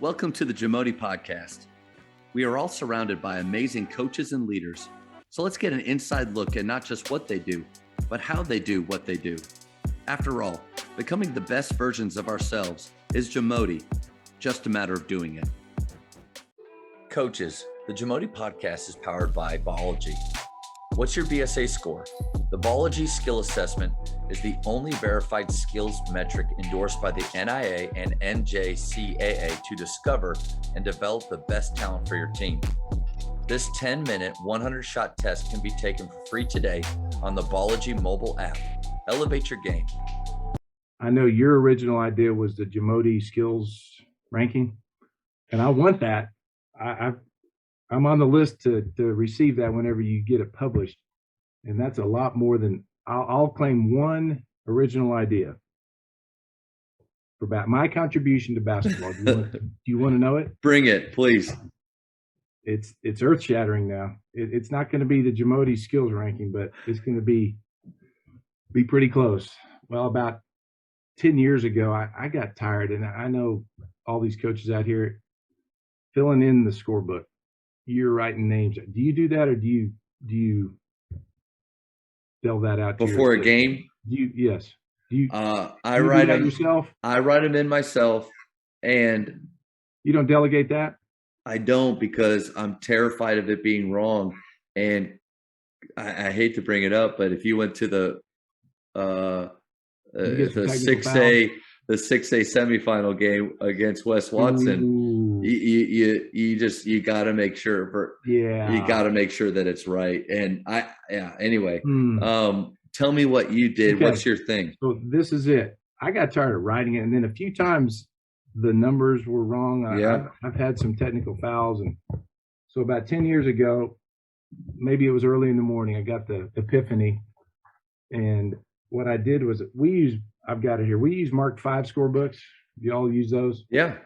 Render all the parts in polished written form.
Welcome to the Jamodi podcast. We are all surrounded by amazing coaches and leaders. So let's get an inside look at not just what they do, but how they do what they do. After all, becoming the best versions of ourselves is Jamodi, just a matter of doing it. Coaches, the Jamodi podcast is powered by Biology. What's your BSA score? The Biology Skill Assessment is the only verified skills metric endorsed by the NIA and NJCAA to discover and develop the best talent for your team. This 10-minute, 100-shot test can be taken for free today on the Biology mobile app. Elevate your game. I know your original idea was the Jamodi skills ranking, and I want that. I'm on the list to receive that whenever you get it published, and that's a lot more than I'll claim one original idea for my contribution to basketball. Do you want to know it? Bring it, please. It's earth shattering now. It's not going to be the Jamodi skills ranking, but it's going to be pretty close. Well, about 10 years ago, I got tired, and I know all these coaches out here filling in the scorebook. You're writing names. Do you do that, or do you spell that out before a game? Yes. I write them yourself. I write them in myself, and you don't delegate that. I don't, because I'm terrified of it being wrong, and I hate to bring it up, but if you went to the 6A semifinal game against Wes Watson, you got to make sure you got to make sure that it's right. And anyway, tell me what you did. Okay. What's your thing? So this is it. I got tired of writing it, and then a few times the numbers were wrong. I've had some technical fouls, and so about 10 years ago, maybe it was early in the morning, I got the epiphany, and what I did was I've got it here. We use Mark V scorebooks. You all use those? Yeah.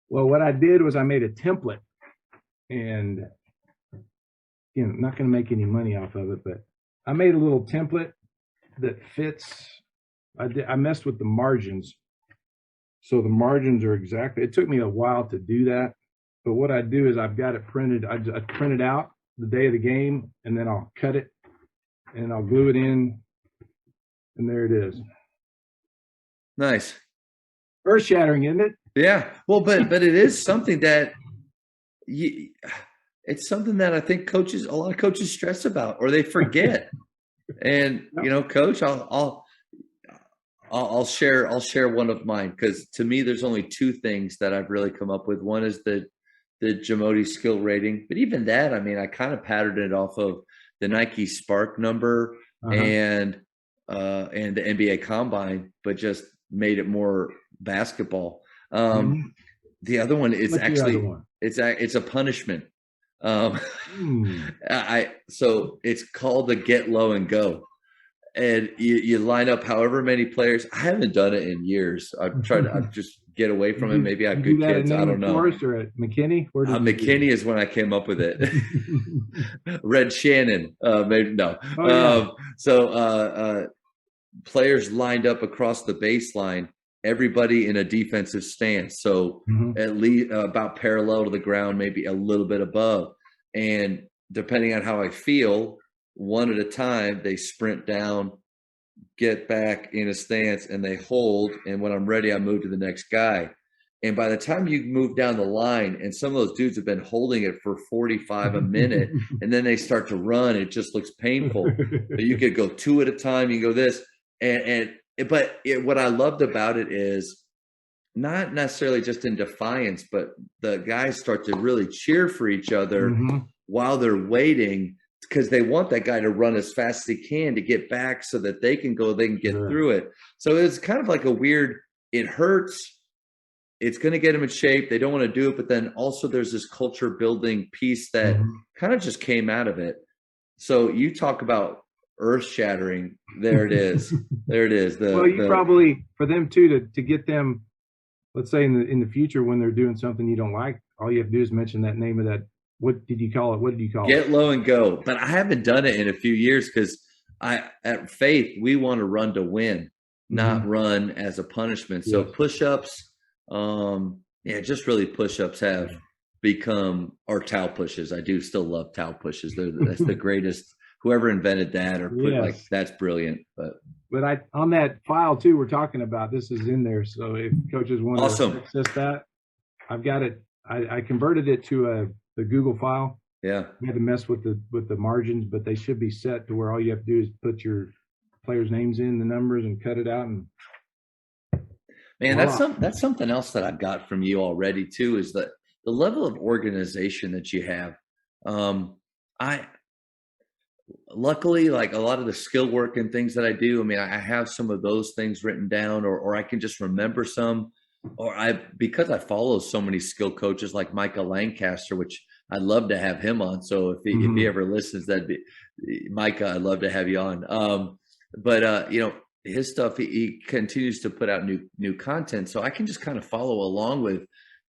Well, what I did was I made a template, and I'm not going to make any money off of it, but I made a little template that fits. I messed with the margins, so the margins are exactly. It took me a while to do that, but what I do is I've got it printed. I print it out the day of the game, and then I'll cut it, and I'll glue it in. And there it is. Nice. Earth-shattering, isn't it? Yeah. Well, but it is something that it's something that I think a lot of coaches stress about, or they forget. And Coach, I'll share one of mine, because to me, there's only two things that I've really come up with. One is the Jamodi skill rating, but even that, I kind of patterned it off of the Nike Spark number and the NBA Combine, but just made it more basketball. The other one is it's a punishment. So it's called the get low and go, and you line up however many players. I haven't done it in years. I've tried to just get away from it. Maybe I have good kids. I don't know. Forest or at McKinney? McKinney is when I came up with it. Red Shannon, maybe no. Players lined up across the baseline, everybody in a defensive stance. So at least about parallel to the ground, maybe a little bit above. And depending on how I feel, one at a time, they sprint down, get back in a stance, and they hold. And when I'm ready, I move to the next guy. And by the time you move down the line, and some of those dudes have been holding it for 45 a minute, and then they start to run, it just looks painful. But you could go two at a time, you go this. What I loved about it is not necessarily just in defiance, but the guys start to really cheer for each other while they're waiting, because they want that guy to run as fast as he can to get back so that they can get through it. So it's kind of like a weird, it hurts. It's going to get them in shape. They don't want to do it. But then also there's this culture building piece that kind of just came out of it. So you talk about earth shattering. There it is. There it is. Probably for them too, to get them, let's say in the future, when they're doing something you don't like, all you have to do is mention that name of that. What did you call it? Get low and go. But I haven't done it in a few years, because at Faith, we want to run to win, not run as a punishment. So push-ups, Yeah, just really push-ups have become, or towel pushes. I do still love towel pushes. That's the greatest. Whoever invented that or put like Yes. that's brilliant. But on that file too, we're talking about, this is in there. So if coaches want Awesome. to access that, I've got it. I converted it to the Google file. Yeah. We had to mess with the margins, but they should be set to where all you have to do is put your players' names in, the numbers, and cut it out. And man, voila. that's something else that I've got from you already too, is that the level of organization that you have. I luckily, like a lot of the skill work and things that I do, I mean, I have some of those things written down, or I can just remember some, because I follow so many skill coaches like Micah Lancaster, which I'd love to have him on. So if he ever listens, that'd be Micah. I'd love to have you on. But his stuff, he continues to put out new content, so I can just kind of follow along with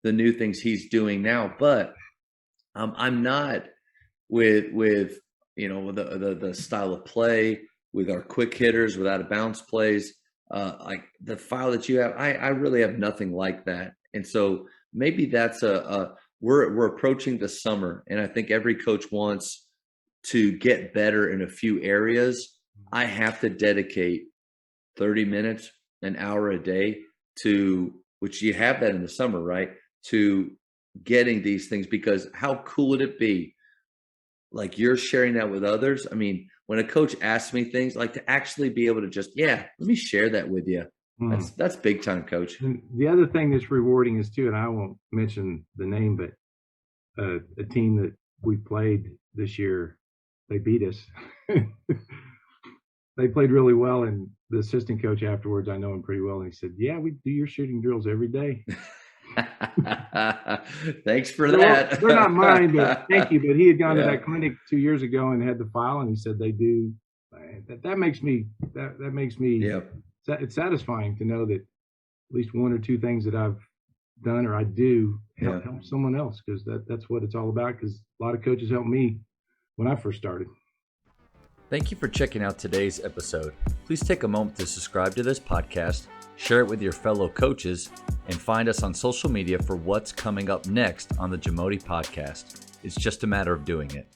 the new things he's doing now. But I'm not with the style of play with our quick hitters, without a bounce plays, like the file that you have. I really have nothing like that, and so maybe that's we're approaching the summer, and I think every coach wants to get better in a few areas. I have to dedicate 30 minutes, an hour a day to, which you have that in the summer, right? To getting these things, because how cool would it be? Like you're sharing that with others. I mean, when a coach asks me things, like to actually be able to just, let me share that with you. That's big time, coach. And the other thing that's rewarding is too, and I won't mention the name, but a team that we played this year, they beat us. They played really well, and the assistant coach afterwards, I know him pretty well, and he said, "Yeah, we do your shooting drills every day." Thanks for that. They're not mine, but thank you. But he had gone to that clinic 2 years ago and had the file, and he said they do. That makes me it's satisfying to know that at least one or two things that I've done or I do help someone else, because that's what it's all about. Because a lot of coaches helped me when I first started. Thank you for checking out today's episode. Please take a moment to subscribe to this podcast, share it with your fellow coaches, and find us on social media for what's coming up next on the Jamodi podcast. It's just a matter of doing it.